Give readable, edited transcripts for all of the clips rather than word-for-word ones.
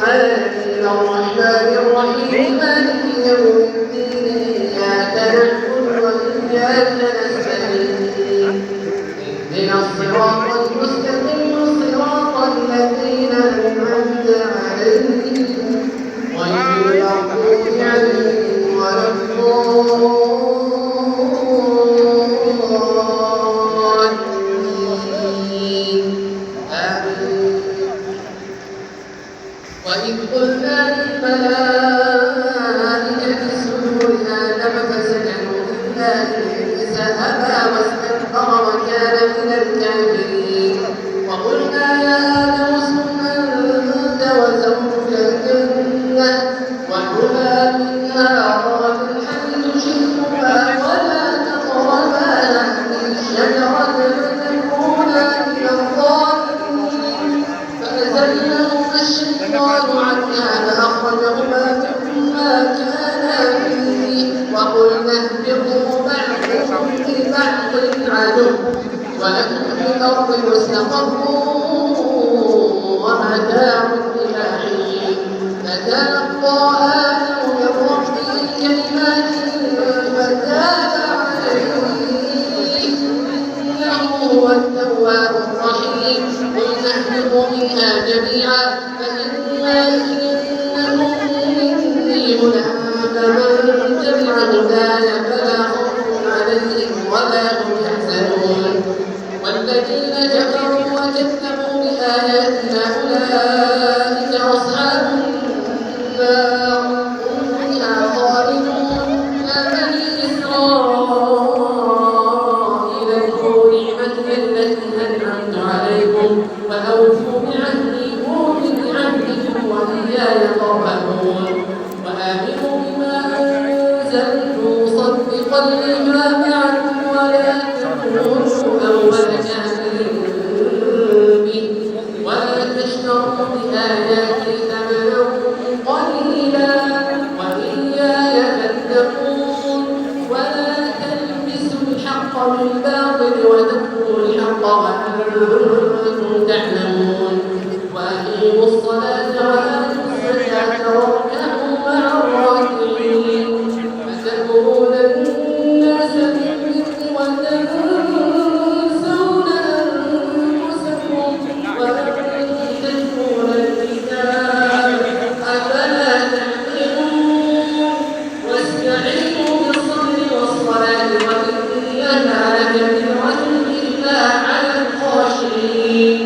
الرحمن الرحيم مالك يوم الدين إياك نعبد وإياك نستعين اهدنا الصراط المستقيم صراط الذين أنعمت عليهم غير المغضوب عليهم ولا الضالين آمين. وإذ قلنا للملائكة اسجدوا لآدم فسجدوا إلا إبليس أبى واستكبر وكان من الكافرين وقلنا يا آدم اسكن أنت وزوجك الجنة وكلا منها رغدا حيث شئتما ولا تقربا هذه الشجرة فتكونا من الظالمين فأزلهما الشيطان عنها فأخرجهما مما كانا فيه وقلنا اهبطوا بعضكم لبعض عدو ولكم في الأرض مستقر ومتاع إلى حين فتلقى آدم من ربه كلمات فتاب عليه إنه هو التواب الرحيم قلنا اهبطوا منها جميعا فإما يأتينكم مني هدى فمن تبع هداي فلا خوف عليهم ولا هم يحزنون والذين كفروا وكذبوا بآياتنا أولئك أصحاب النار هم فيها خالدون يا بني إسرائيل اذكروا نعمتي التي أنعمت عليكم وأوفوا بعهدي أوف بعهدكم وإياي فارهبون وآمنوا بما أنزلت مصدقا لما معكم ولا تكونوا أول كافر به ولا تشتروا بآياتي ثمنا قليلا وإياي فاتقون ولا تلبسوا الحق بالباطل وتكتموا الحق وأنتم تعلمون وأقيموا الصلاة وآتوا الزكاة واركعوا مع الراكعين أتأمرون الناس بالبر وتنسون أنفسكم وأنتم تتلون الكتاب أفلا تعقلون واستعينوا بالصبر والصلاة وإنها لكبيرة إلا على الخاشعين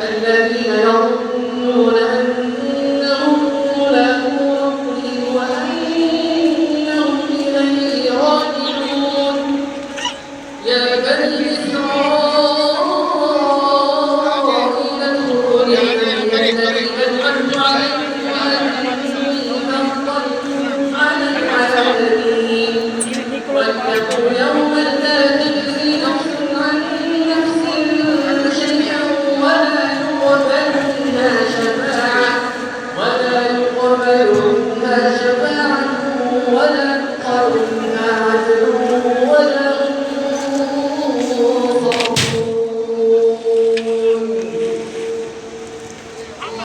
الذين يظنون أنهم ملاقو ربهم وأنهم إليه راجعون يا بني إسرائيل اذكروا نعمتي التي أنعمت عليكم وأني فضلتكم على العالمين واتقوا يوما لا تجزي نفس عن نفس شيئا ولا يقبل منها شفاعة ولا يقبل منها شفاعة ولا يقبل منها